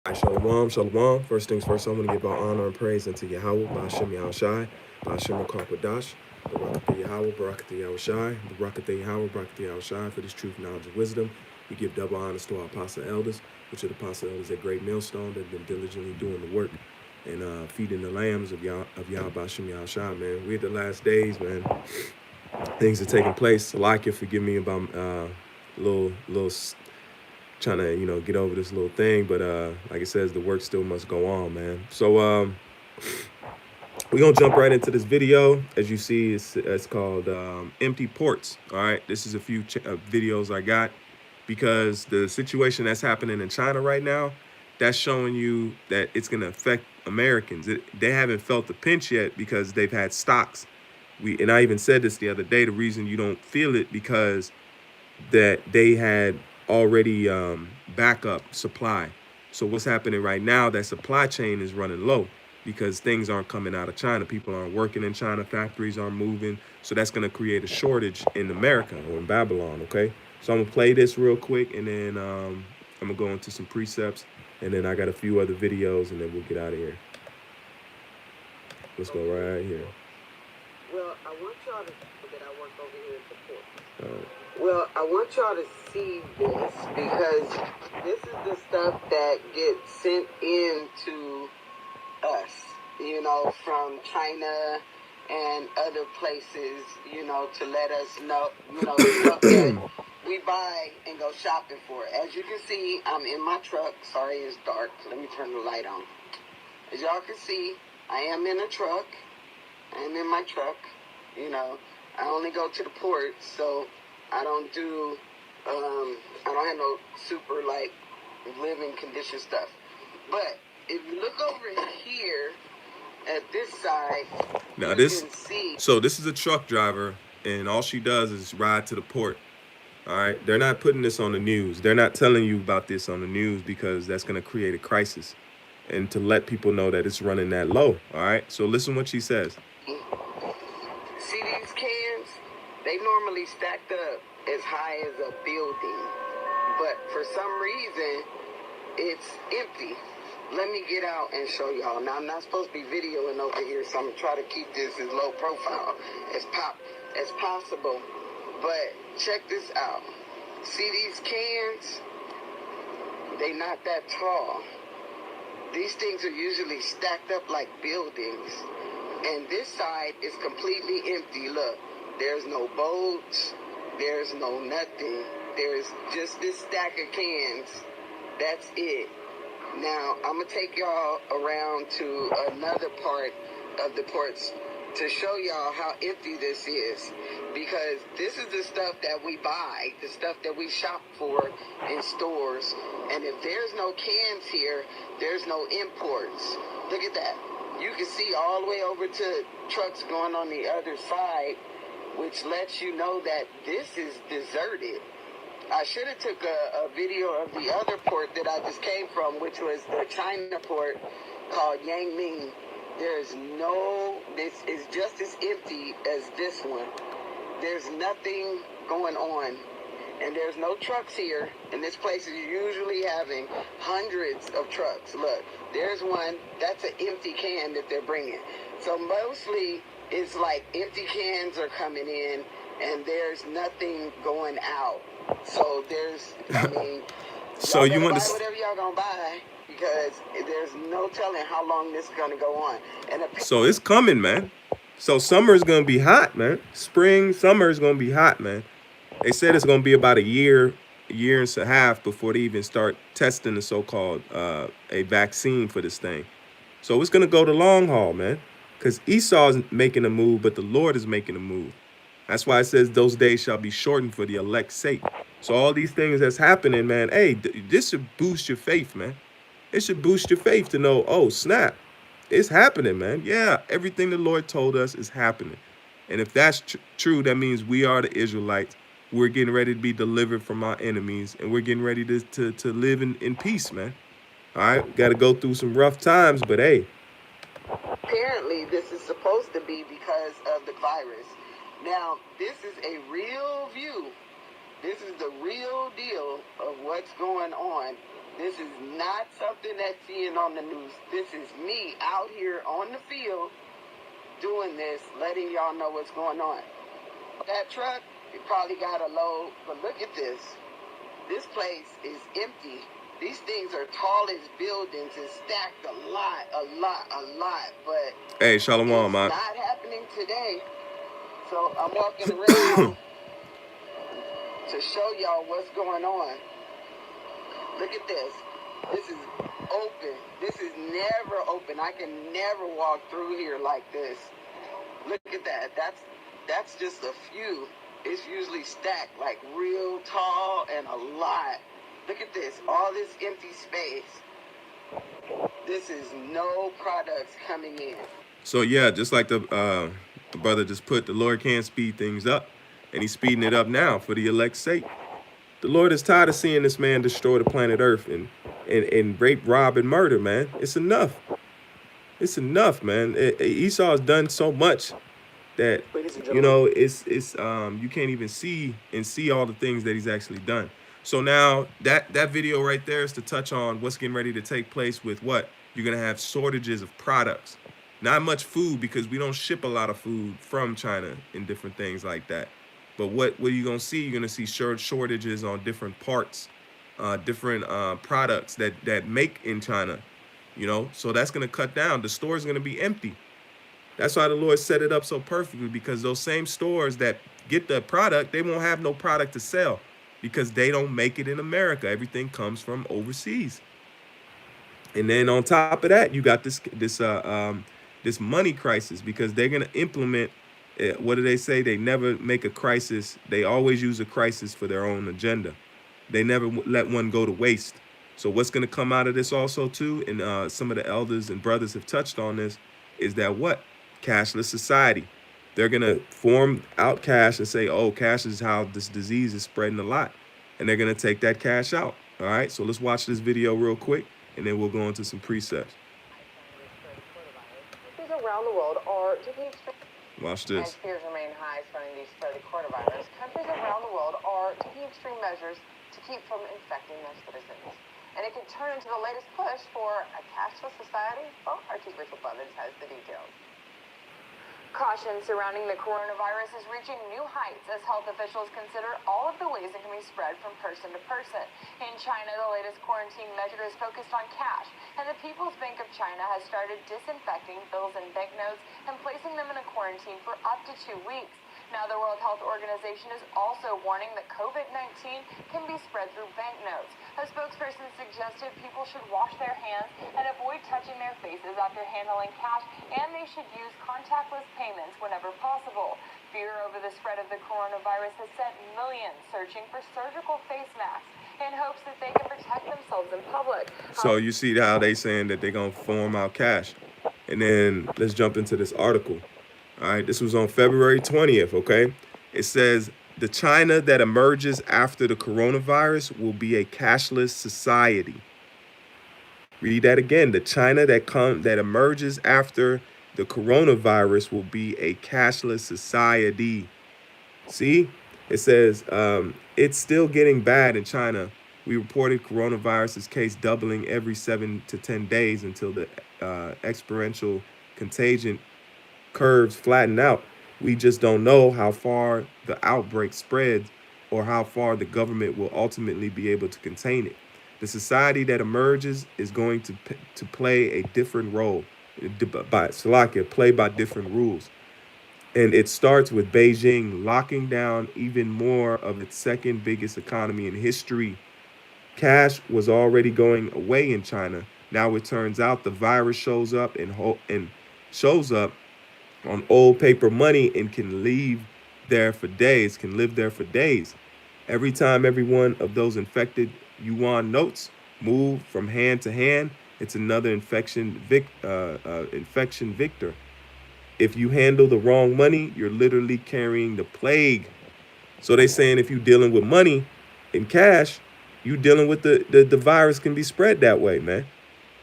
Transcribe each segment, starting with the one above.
Shalom, shalom. First things first, I want to give all honor and praise unto Yahweh, Ba'ashem Yahushai, Ba'ashem Kwadash, Barakatah Yahweh, Barakatah Yahushai, Barakatah Yahweh, Barakatah Yahushai, for this truth, knowledge, and wisdom. We give double honors to our apostle elders, which are the apostle elders at Great Millstone that have been diligently doing the work and feeding the lambs of Yah, Ba'ashem Yahushai, man. We're the last days, man. Things are taking place. Salakia, forgive me about little trying to get over this little thing, but like it says, the work still must go on, man. So we're gonna jump right into this video. As you see, it's called empty ports. All right, this is a few videos I got because the situation that's happening in China right now, that's showing you that it's gonna affect Americans. They haven't felt the pinch yet because they've had stocks. And I even said this the other day, the reason you don't feel it because that they had already backup supply. So what's happening right now, that supply chain is running low because things aren't coming out of China. People aren't working in China. Factories aren't moving. So that's going to create a shortage in America or in Babylon, okay? So I'm going to play this real quick, and then I'm going to go into some precepts, and then I got a few other videos, and then we'll get out of here. Let's go right here. Well, I want y'all to see that I work over here at the port. Well, I want y'all to see this because this is the stuff that gets sent into us, from China and other places, to let us know, the stuff that we buy and go shopping for. As you can see, I'm in my truck. Sorry, it's dark. Let me turn the light on. As y'all can see, I am in a truck. I'm in my truck, I only go to the port, so I don't do, I don't have no super, living condition stuff. But if you look over here at this side, now you can see. So this is a truck driver, and all she does is ride to the port. All right, they're not putting this on the news. They're not telling you about this on the news because that's going to create a crisis, and to let people know that it's running that low. All right, so listen what she says. See these cans? They normally stacked up as high as a building, but for some reason, it's empty. Let me get out and show y'all. Now, I'm not supposed to be videoing over here, so I'm going to try to keep this as low profile as possible, but check this out. See these cans? They not that tall. These things are usually stacked up like buildings. And this side is completely empty. Look, there's no boats. There's no nothing. There's just this stack of cans. That's it. Now, I'm going to take y'all around to another part of the ports to show y'all how empty this is. Because this is the stuff that we buy, the stuff that we shop for in stores. And if there's no cans here, there's no imports. Look at that. You can see all the way over to trucks going on the other side, which lets you know that this is deserted. I should have took a video of the other port that I just came from, which was the China port called Yangming. This is just as empty as this one. There's nothing going on. And there's no trucks here. And this place is usually having hundreds of trucks. Look, there's one. That's an empty can that they're bringing. So mostly it's like empty cans are coming in and there's nothing going out. So So you want buy whatever y'all gonna buy because there's no telling how long this is gonna go on. So it's coming, man. So summer is gonna be hot, man. Summer is gonna be hot, man. They said it's gonna be about a year and a half before they even start testing the so-called a vaccine for this thing. So it's gonna go the long haul, man. Because Esau is making a move, but the Lord is making a move. That's why it says those days shall be shortened for the elect's sake. So all these things that's happening, man, hey, this should boost your faith, man. It should boost your faith to know, oh, snap. It's happening, man. Yeah, everything the Lord told us is happening. And if that's true, that means we are the Israelites. We're getting ready to be delivered from our enemies, and we're getting ready to live in peace, man. All right, got to go through some rough times, but hey. Apparently, this is supposed to be because of the virus. Now, this is a real view. This is the real deal of what's going on. This is not something that's seen on the news. This is me out here on the field doing this, letting y'all know what's going on. That truck, it probably got a load, but look at this. This place is empty. These things are tall as buildings and stacked a lot. But Hey, Shalom, it's man. not happening today. So I'm walking around to show y'all what's going on. Look at this. This is open. This is never open. I can never walk through here like this. Look at that. That's just a few. It's usually stacked like real tall and a lot. Look at this. All this empty space. This is no products coming in. So yeah, just like the brother just put, the Lord can speed things up, and he's speeding it up now for the elect's sake. The Lord is tired of seeing this man destroy the planet Earth and rape, rob, and murder, man. It's enough. It's enough, man. Esau has done so much that, you know, it's you can't even see all the things that he's actually done. So now that video right there is to touch on what's getting ready to take place with what? You're going to have shortages of products. Not much food, because we don't ship a lot of food from China and different things like that. But what are you going to see? You're going to see shortages on different parts, different products that make in China, you know. So that's going to cut down. The store is going to be empty. That's why the Lord set it up so perfectly, because those same stores that get the product, they won't have no product to sell because they don't make it in America. Everything comes from overseas. And then on top of that, you got this money crisis, because they're going to implement, what do they say? They never make a crisis. They always use a crisis for their own agenda. They never let one go to waste. So what's going to come out of this also too, and some of the elders and brothers have touched on this, is that what? Cashless society. They're going to form out cash and say, oh, cash is how this disease is spreading a lot. And they're going to take that cash out. All right, so let's watch this video real quick, and then we'll go into some precepts. Around the world are taking extreme. Watch this. As fears remain high surrounding the spread of coronavirus, countries around the world are taking extreme measures to keep from infecting their citizens. And it could turn into the latest push for a cashless society. Well, our chief Rachel Blevins has the details. Caution surrounding the coronavirus is reaching new heights as health officials consider all of the ways it can be spread from person to person. In China, the latest quarantine measure is focused on cash, and the People's Bank of China has started disinfecting bills and banknotes and placing them in a quarantine for up to 2 weeks. Now, the World Health Organization is also warning that COVID-19 can be spread through banknotes. A spokesperson suggested people should wash their hands and avoid touching their faces after handling cash, and they should use contactless payments whenever possible. Fear over the spread of the coronavirus has sent millions searching for surgical face masks in hopes that they can protect themselves in public. So you see how they saying that they're going to form out cash. And then let's jump into this article. All right, this was on February 20th, okay? It says, the China that emerges after the coronavirus will be a cashless society. Read that again. The China that emerges after the coronavirus will be a cashless society. See? It says, it's still getting bad in China. We reported coronavirus case doubling every 7 to 10 days until the exponential contagion curves flatten out. We just don't know how far the outbreak spreads or how far the government will ultimately be able to contain it. The society that emerges is going to play a different role, play by different rules. And it starts with Beijing locking down even more of its second biggest economy in history. Cash was already going away in China. Now it turns out the virus shows up on old paper money and can live there for days. Every time every one of those infected yuan notes move from hand to hand, it's another infection victor. If you handle the wrong money, you're literally carrying the plague. So they saying if you're dealing with money in cash, you dealing with the virus can be spread that way, man.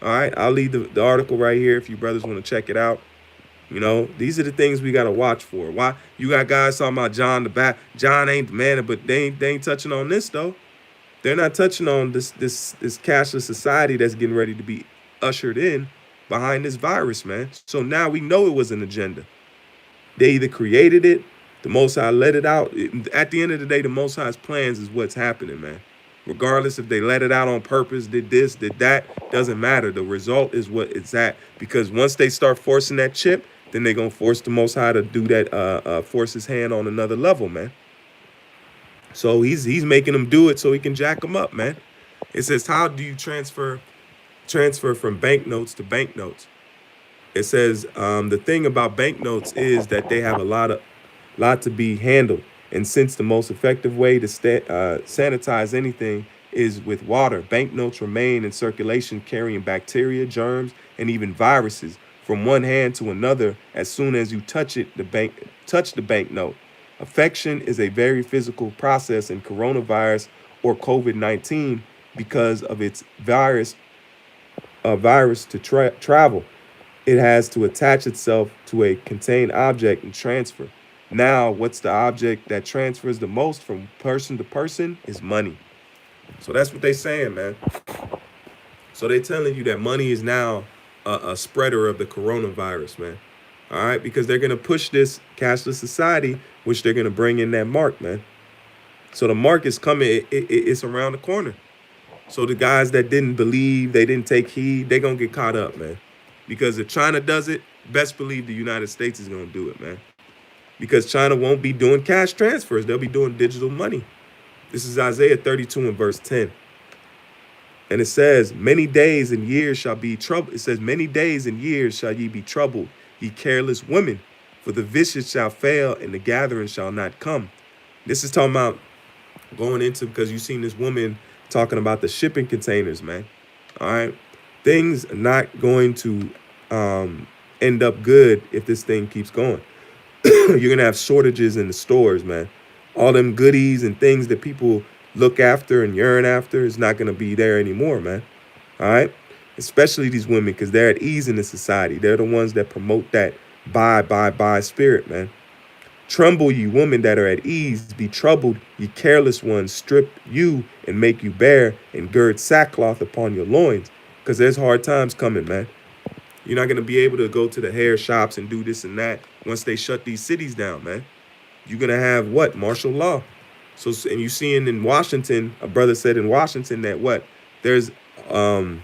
All right, I'll leave the article right here if you brothers want to check it out. You know, these are the things we got to watch for. Why you got guys talking about John the Baptist? John ain't the man, but they ain't touching on this, though. They're not touching on this cashless society that's getting ready to be ushered in behind this virus, man. So now we know it was an agenda. They either created it, the Most High let it out. At the end of the day, the Most High's plans is what's happening, man. Regardless if they let it out on purpose, did this, did that, doesn't matter. The result is what it's at. Because once they start forcing that chip, then they're going to force the Most High to do that, force his hand on another level, man. So he's making them do it so he can jack them up, man. It says, how do you transfer from banknotes to banknotes? It says the thing about banknotes is that they have a lot to be handled. And since the most effective way to sanitize anything is with water, banknotes remain in circulation carrying bacteria, germs, and even viruses from one hand to another as soon as you touch the banknote. Affection is a very physical process in coronavirus or COVID-19 because of its virus to travel. It has to attach itself to a contained object and transfer. Now, what's the object that transfers the most from person to person is money. So that's what they're saying, man. So they're telling you that money is now a spreader of the coronavirus, man. All right, because they're going to push this cashless society, which they're going to bring in that mark, man. So the mark is coming. It's around the corner. So the guys that didn't believe, they didn't take heed, they're going to get caught up, man. Because if China does it, best believe the United States is going to do it, man. Because China won't be doing cash transfers. They'll be doing digital money. This is Isaiah 32 and verse 10. And it says, many days and years shall be trouble. It says, many days and years shall ye be troubled, ye careless women. For the vicious shall fail and the gathering shall not come. This is talking about going into, because you've seen this woman talking about the shipping containers, man. All right. Things are not going to end up good if this thing keeps going. You're going to have shortages in the stores, man. All them goodies and things that people look after and yearn after is not going to be there anymore, man. All right. Especially these women, because they're at ease in the society. They're the ones that promote that buy spirit, man. Tremble, ye women that are at ease. Be troubled, ye careless ones. Strip you and make you bare and gird sackcloth upon your loins. Because there's hard times coming, man. You're not going to be able to go to the hair shops and do this and that once they shut these cities down, man. You're going to have what? Martial law. So, and you seeing in Washington, a brother said in Washington that what? There's, I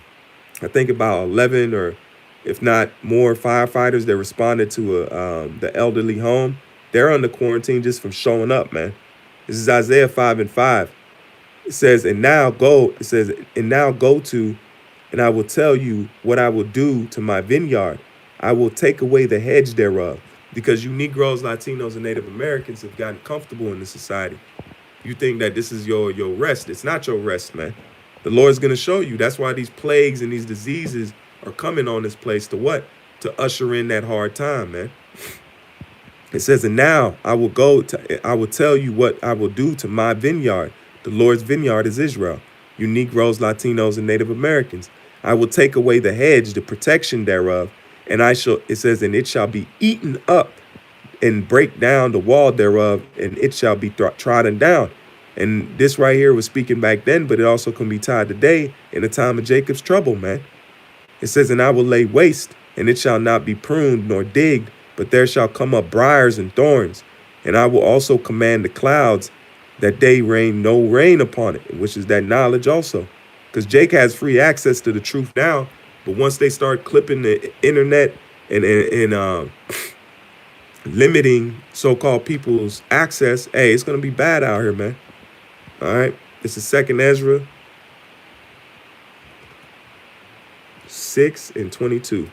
think about 11 or if not more firefighters that responded to the elderly home. They're under quarantine just from showing up, man. This is Isaiah 5 and 5. It says, and now go to, and I will tell you what I will do to my vineyard. I will take away the hedge thereof. Because you Negroes, Latinos, and Native Americans have gotten comfortable in this society. You think that this is your rest. It's not your rest, man. The Lord's going to show you. That's why these plagues and these diseases are coming on this place to what? To usher in that hard time, man. It says, and now I will tell you what I will do to my vineyard. The Lord's vineyard is Israel. You Negroes, Latinos, and Native Americans. I will take away the hedge, the protection thereof. And it says, and it shall be eaten up and break down the wall thereof, and it shall be trodden down. And this right here was speaking back then, but it also can be tied today in the time of Jacob's trouble, man. It says, and I will lay waste, and it shall not be pruned nor digged, but there shall come up briars and thorns. And I will also command the clouds that they rain no rain upon it, which is that knowledge also. Because Jake has free access to the truth now. But once they start clipping the internet and limiting so-called people's access, hey, it's going to be bad out here, man. All right. This is 2nd Ezra 6 and 22.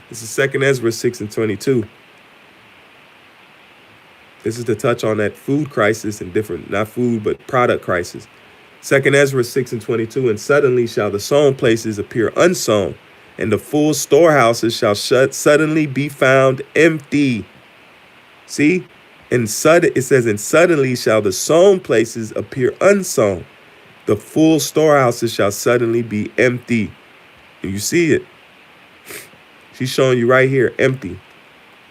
This is 2nd Ezra 6 and 22. This is to touch on that food crisis and different, not food, but product crisis. 2nd Ezra 6 and 22, and suddenly shall the sown places appear unsown, and the full storehouses shall suddenly be found empty. See? It says, and suddenly shall the sown places appear unsown. The full storehouses shall suddenly be empty. And you see it. She's showing you right here, empty.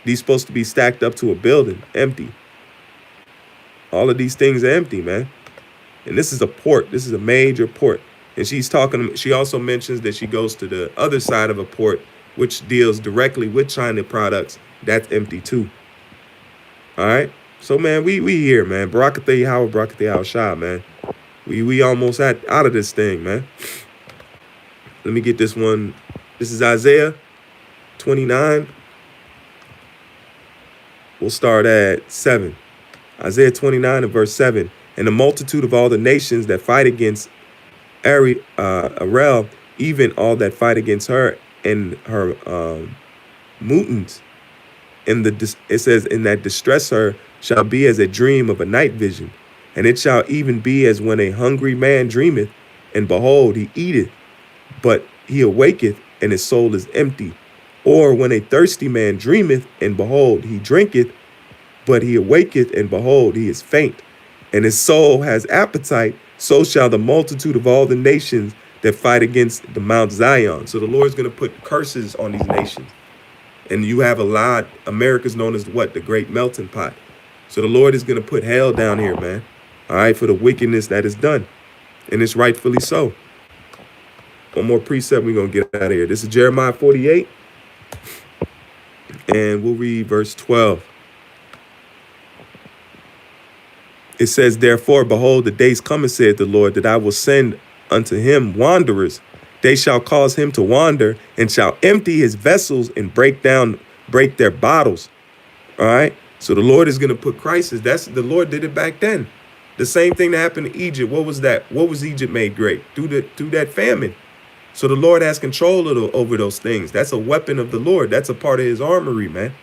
These supposed to be stacked up to a building, empty. All of these things are empty, man. And this is a port. This is a major port. And she also mentions that she goes to the other side of a port, which deals directly with China products. That's empty too. All right. So, man, we here, man. Barakatha Yahweh, Barakatha Yahushua, man. We almost out of this thing, man. Let me get this one. This is Isaiah 29. We'll start at 7. Isaiah 29 and verse 7. And the multitude of all the nations that fight against Arel, even all that fight against her and her mutants, it says, in that distress her shall be as a dream of a night vision. And it shall even be as when a hungry man dreameth, and behold, he eateth, but he awaketh, and his soul is empty. Or when a thirsty man dreameth, and behold, he drinketh, but he awaketh, and behold, he is faint, and his soul has appetite. So shall the multitude of all the nations that fight against the Mount Zion. So the Lord's going to put curses on these nations. And you have a lot. America's known as what? The great melting pot. So the Lord is going to put hell down here, man. All right, for the wickedness that is done. And it's rightfully so. One more precept, we're going to get out of here. This is Jeremiah 48. And we'll read verse 12. It says, therefore, behold, the days coming, saith the Lord, that I will send unto him wanderers. They shall cause him to wander, and shall empty his vessels and break their bottles. All right. So the Lord is going to put crisis. The Lord did it back then. The same thing that happened to Egypt. What was that? What was Egypt made great? Through that famine. So the Lord has control over those things. That's a weapon of the Lord. That's a part of his armory, man.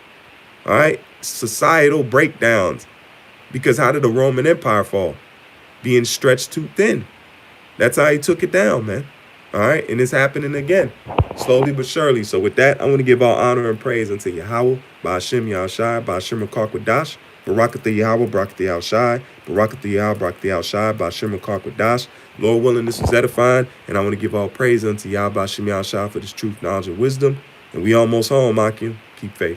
All right. Societal breakdowns. Because how did the Roman Empire fall? Being stretched too thin. That's how he took it down, man. All right. And it's happening again. Slowly but surely. So with that, I want to give all honor and praise unto Yahweh, Ba'ashem Yahushai, Ba'ashem Kwadash, Barakatha Yahweh, Barakatha Yahushai, Barakatha Yahweh, Barakatha Yahushai, Ba'ashem Kwadash. Lord willing, this was edifying. And I want to give all praise unto Yahweh, Ba'ashem Yahushai for this truth, knowledge, and wisdom. And we almost home, Akim. Keep faith.